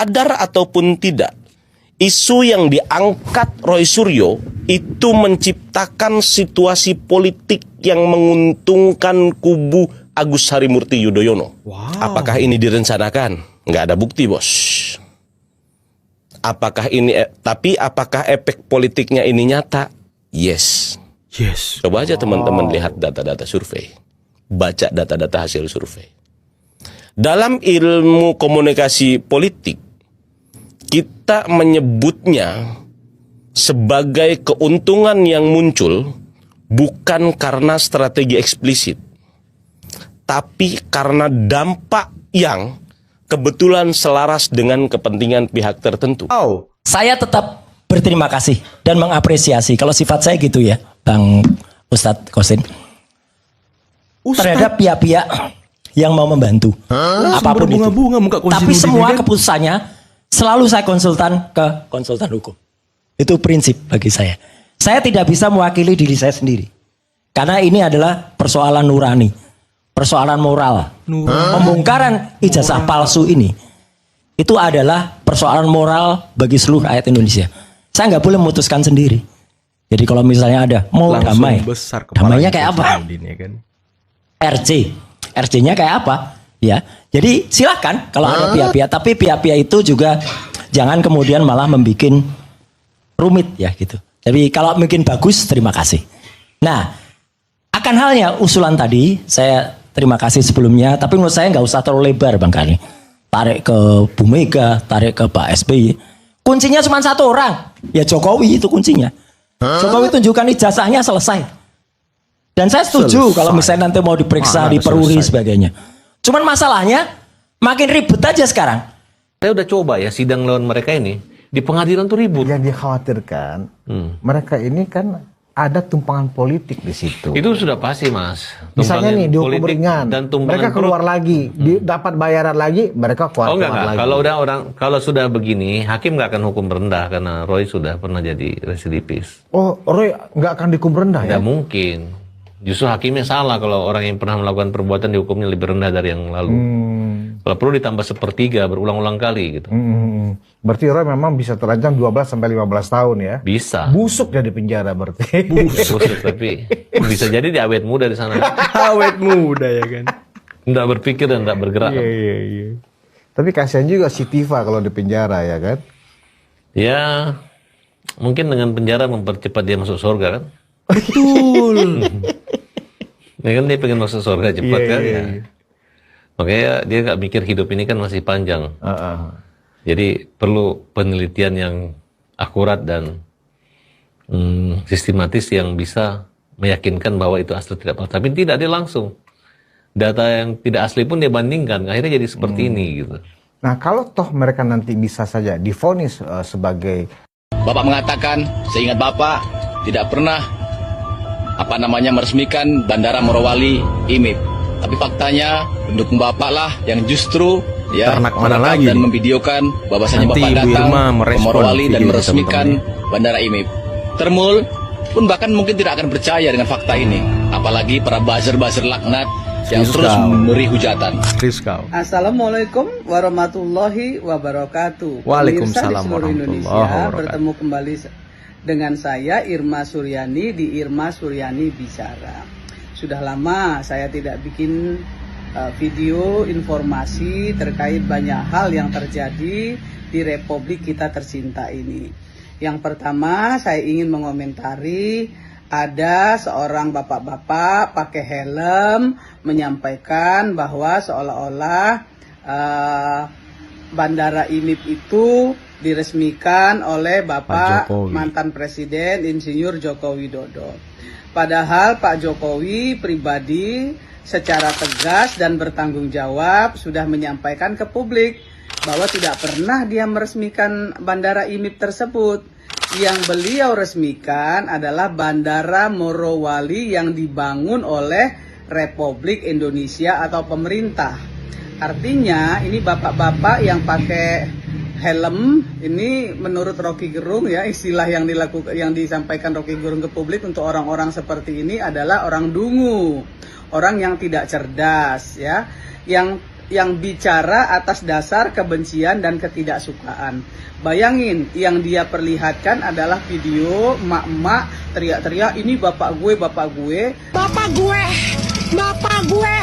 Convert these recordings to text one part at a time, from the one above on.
sadar ataupun tidak, isu yang diangkat Roy Suryo itu menciptakan situasi politik yang menguntungkan kubu Agus Harimurti Yudhoyono. Wow. Apakah ini direncanakan? Nggak ada bukti, bos. Apakah efek politiknya ini nyata? Yes. Coba aja teman-teman lihat data-data survei. Baca data-data hasil survei. Dalam ilmu komunikasi politik, kita menyebutnya sebagai keuntungan yang muncul bukan karena strategi eksplisit, tapi karena dampak yang kebetulan selaras dengan kepentingan pihak tertentu. Saya tetap berterima kasih dan mengapresiasi, kalau sifat saya gitu ya, Bang Ustadz Kosin, terhadap pihak-pihak yang mau membantu apapun itu. Tapi semua keputusannya selalu saya konsultan ke konsultan hukum. Itu prinsip bagi saya. Saya tidak bisa mewakili diri saya sendiri, karena ini adalah persoalan nurani, persoalan moral. Pembongkaran ijazah palsu ini itu adalah persoalan moral bagi seluruh rakyat Indonesia. Saya nggak boleh memutuskan sendiri. Jadi kalau misalnya ada mau damai, damainya kayak apa? RJ-nya kayak apa? Ya, jadi silakan kalau ada pihak-pihak, tapi pihak-pihak itu juga jangan kemudian malah membuat rumit ya gitu. Jadi kalau bikin bagus, terima kasih. Nah, akan halnya usulan tadi, saya terima kasih sebelumnya, tapi menurut saya nggak usah terlalu lebar, Bang Kani. Tarik ke Bu Mega, tarik ke Pak SBY. Kuncinya cuma satu orang, ya Jokowi itu kuncinya. Jokowi tunjukkan ijazahnya, selesai. Dan saya setuju kalau misalnya nanti mau diperiksa, diperuri sebagainya. Cuman masalahnya makin ribut aja sekarang. Saya udah coba ya sidang lawan mereka ini, di pengadilan tuh ribut. Yang dikhawatirkan, mereka ini kan ada tumpangan politik di situ. Itu sudah pasti, Mas. Misalnya nih dihukum ringan, mereka keluar lagi, dapat bayaran lagi, mereka keluar lagi. Kalau sudah begini, hakim nggak akan hukum rendah karena Roy sudah pernah jadi residivis. Oh, Roy nggak akan dihukum rendah ya? Nggak mungkin. Justru hakimnya salah kalau orang yang pernah melakukan perbuatan dihukumnya lebih rendah dari yang lalu. Kalau perlu ditambah sepertiga berulang-ulang kali gitu. Berarti Roy memang bisa terancam 12 sampai 15 tahun ya? Bisa. Busuk jadi penjara berarti. Busuk tapi bisa jadi dia awet muda di sana. Awet muda ya kan. Nggak berpikir dan nggak bergerak. Iya. Tapi kasihan juga si Tifa kalau di penjara ya kan? Ya, mungkin dengan penjara mempercepat dia masuk surga kan? Betul. Ya kan dia pengen masuk surga cepat kan? Ya. Makanya dia nggak mikir hidup ini kan masih panjang. Jadi perlu penelitian yang akurat dan sistematis yang bisa meyakinkan bahwa itu asli tidak palsu. Tapi tidak, dia langsung data yang tidak asli pun dia bandingkan. Akhirnya jadi seperti ini gitu. Nah kalau toh mereka nanti bisa saja divonis sebagai, Bapak mengatakan, seingat Bapak tidak pernah meresmikan Bandara Morowali IMIP. Tapi faktanya pendukung Bapak lah yang justru ya dan memvideokan bahwasanya Bapak datang ke Morowali dan meresmikan Bandara IMIP. Termul pun bahkan mungkin tidak akan percaya dengan fakta ini, apalagi para buzzer-buzzer laknat yang terus memberi hujatan. Assalamualaikum warahmatullahi wabarakatuh. Waalaikumsalam warahmatullahi wabarakatuh. Bertemu kembali dengan saya Irma Suryani di Irma Suryani Bicara. Sudah lama saya tidak bikin video informasi terkait banyak hal yang terjadi di Republik kita tercinta ini. Yang pertama saya ingin mengomentari ada seorang bapak-bapak pakai helm menyampaikan bahwa seolah-olah Bandara IMIP itu diresmikan oleh Bapak mantan Presiden Insinyur Joko Widodo. Padahal Pak Jokowi pribadi secara tegas dan bertanggung jawab sudah menyampaikan ke publik bahwa tidak pernah dia meresmikan Bandara IMIP tersebut. Yang beliau resmikan adalah Bandara Morowali yang dibangun oleh Republik Indonesia atau pemerintah. Artinya ini bapak-bapak yang pakai helm ini menurut Rocky Gerung ya, istilah yang disampaikan Rocky Gerung ke publik untuk orang-orang seperti ini adalah orang dungu, orang yang tidak cerdas ya, yang yang bicara atas dasar kebencian dan ketidaksukaan. Bayangin, yang dia perlihatkan adalah video emak-emak teriak-teriak, ini bapak gue, bapak gue. Bapak gue, bapak gue.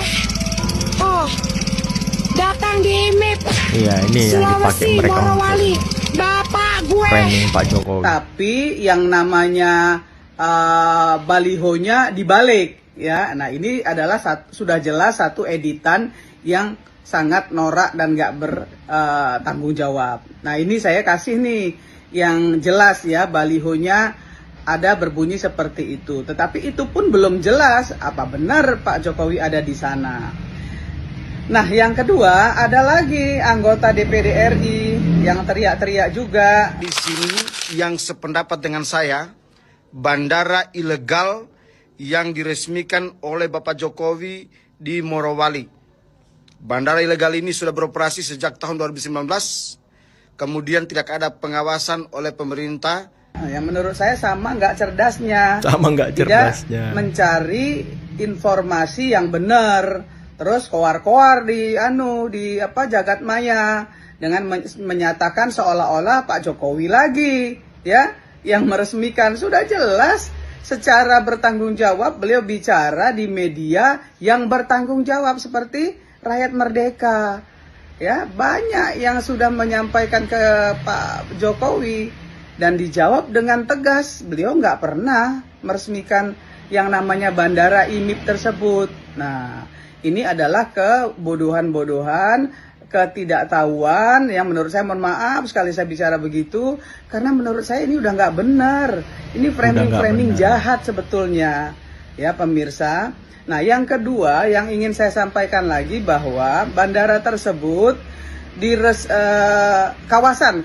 Oh, datang di IMIP. Iya, ini yang dipakai mereka Morowali. Bapak gue. Framing Pak Jokowi. Tapi yang namanya balihonya dibalik, ya. Nah, ini adalah sudah jelas satu editan yang sangat norak dan nggak bertanggung jawab. Nah, ini saya kasih nih yang jelas ya, balihonya ada berbunyi seperti itu. Tetapi itu pun belum jelas apa benar Pak Jokowi ada di sana. Nah, yang kedua ada lagi anggota DPD RI yang teriak-teriak juga. Di sini yang sependapat dengan saya, bandara ilegal yang diresmikan oleh Bapak Jokowi di Morowali. Bandara ilegal ini sudah beroperasi sejak tahun 2019, kemudian tidak ada pengawasan oleh pemerintah. Yang menurut saya sama nggak cerdasnya. Sama nggak cerdasnya. Tidak mencari informasi yang benar, terus koar-koar di jagat maya dengan menyatakan seolah-olah Pak Jokowi lagi ya yang meresmikan. Sudah jelas secara bertanggung jawab beliau bicara di media yang bertanggung jawab seperti Rakyat Merdeka. Ya, banyak yang sudah menyampaikan ke Pak Jokowi dan dijawab dengan tegas. Beliau nggak pernah meresmikan yang namanya bandara IMIP tersebut. Nah, ini adalah kebodohan-bodohan, ketidaktahuan yang menurut saya, mohon maaf sekali saya bicara begitu, karena menurut saya ini udah nggak benar. Ini framing jahat sebetulnya, ya pemirsa. Nah, yang kedua yang ingin saya sampaikan lagi bahwa bandara tersebut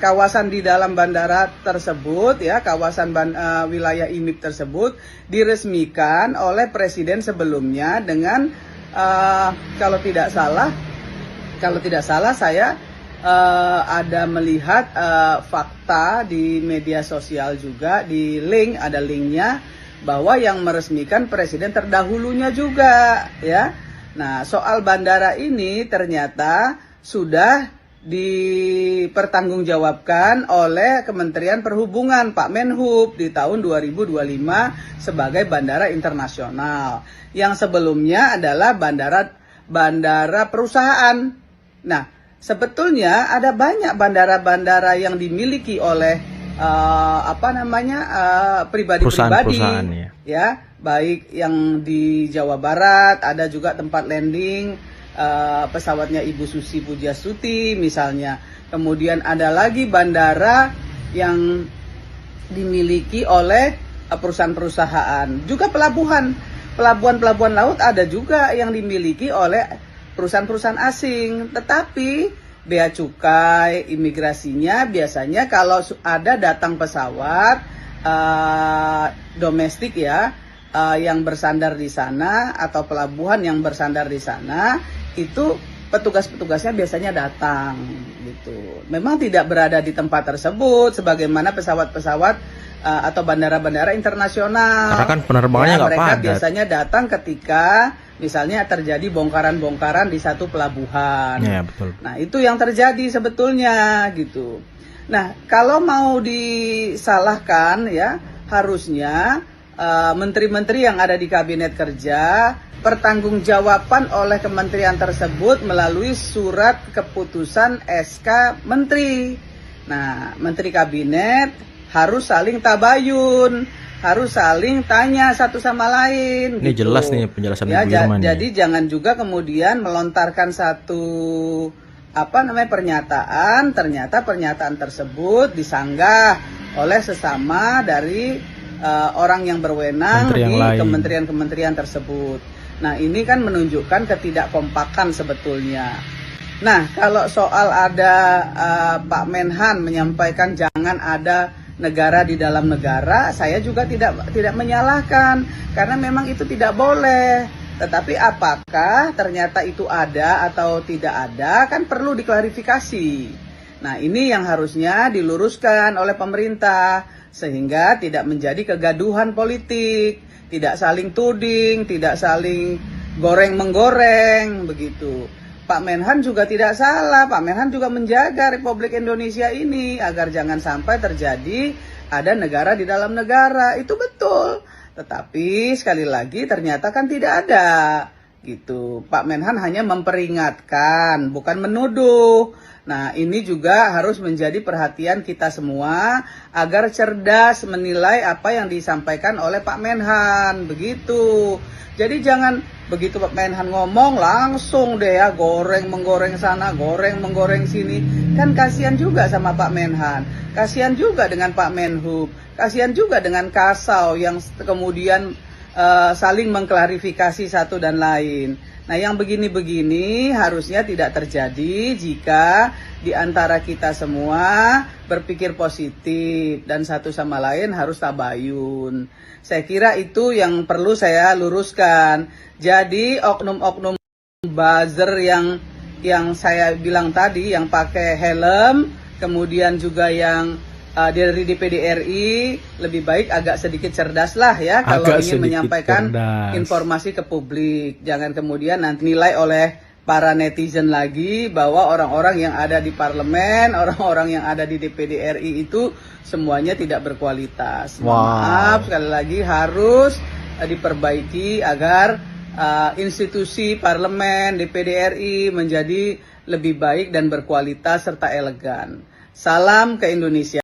kawasan di dalam bandara tersebut, ya kawasan wilayah IMIP tersebut diresmikan oleh presiden sebelumnya dengan kalau tidak salah saya ada melihat fakta di media sosial juga, di ada linknya, bahwa yang meresmikan presiden terdahulunya juga, ya. Nah, soal bandara ini ternyata sudah dipertanggungjawabkan oleh Kementerian Perhubungan, Pak Menhub, di tahun 2025 sebagai bandara internasional. Yang sebelumnya adalah bandara perusahaan. Nah, sebetulnya ada banyak bandara-bandara yang dimiliki oleh pribadi-pribadi, ya, baik yang di Jawa Barat, ada juga tempat landing pesawatnya Ibu Susi Pujiastuti misalnya. Kemudian ada lagi bandara yang dimiliki oleh perusahaan-perusahaan, juga pelabuhan laut ada juga yang dimiliki oleh perusahaan-perusahaan asing. Tetapi bea cukai, imigrasinya biasanya kalau ada datang pesawat domestik ya yang bersandar di sana atau pelabuhan yang bersandar di sana, itu petugas-petugasnya biasanya datang gitu. Memang tidak berada di tempat tersebut sebagaimana pesawat-pesawat atau bandara-bandara internasional. Karena kan penerbangannya nggak mereka padat. biasanya datang ketika misalnya terjadi bongkaran-bongkaran di satu pelabuhan. Ya, betul. Nah, itu yang terjadi sebetulnya gitu. Nah, kalau mau disalahkan ya, harusnya menteri-menteri yang ada di kabinet kerja pertanggungjawaban oleh kementerian tersebut melalui surat keputusan SK menteri. Nah, menteri kabinet harus saling tabayun, harus saling tanya satu sama lain. Ini gitu. jelas nih penjelasan ya, Ibu Irma jadi jangan juga kemudian melontarkan satu pernyataan, ternyata pernyataan tersebut disanggah oleh sesama dari orang yang berwenang di kementerian-kementerian tersebut. Nah, ini kan menunjukkan ketidakkompakan sebetulnya. Nah, kalau soal ada Pak Menhan menyampaikan jangan ada negara di dalam negara, saya juga tidak menyalahkan karena memang itu tidak boleh. Tetapi apakah ternyata itu ada atau tidak ada kan perlu diklarifikasi. Nah, ini yang harusnya diluruskan oleh pemerintah sehingga tidak menjadi kegaduhan politik, tidak saling tuding, tidak saling goreng-menggoreng begitu. Pak Menhan juga tidak salah. Pak Menhan juga menjaga Republik Indonesia ini agar jangan sampai terjadi ada negara di dalam negara. Itu betul. Tetapi sekali lagi ternyata kan tidak ada. Gitu. Pak Menhan hanya memperingatkan, bukan menuduh. Nah, ini juga harus menjadi perhatian kita semua agar cerdas menilai apa yang disampaikan oleh Pak Menhan. Begitu. Jadi jangan begitu Pak Menhan ngomong langsung deh ya menggoreng sana, menggoreng sini. Kan kasihan juga sama Pak Menhan. Kasihan juga dengan Pak Menhub. Kasihan juga dengan Kasau yang kemudian saling mengklarifikasi satu dan lain. Nah, yang begini-begini harusnya tidak terjadi jika di antara kita semua berpikir positif dan satu sama lain harus tabayun. Saya kira itu yang perlu saya luruskan. Jadi oknum-oknum buzzer yang saya bilang tadi, yang pakai helm, kemudian juga yang dari DPD RI lebih baik agak sedikit cerdas lah ya kalau ingin menyampaikan informasi ke publik. Jangan kemudian nanti nilai oleh para netizen lagi bahwa orang-orang yang ada di parlemen, orang-orang yang ada di DPD RI itu semuanya tidak berkualitas. Maaf sekali lagi harus diperbaiki agar institusi parlemen DPD RI menjadi lebih baik dan berkualitas serta elegan. Salam ke Indonesia.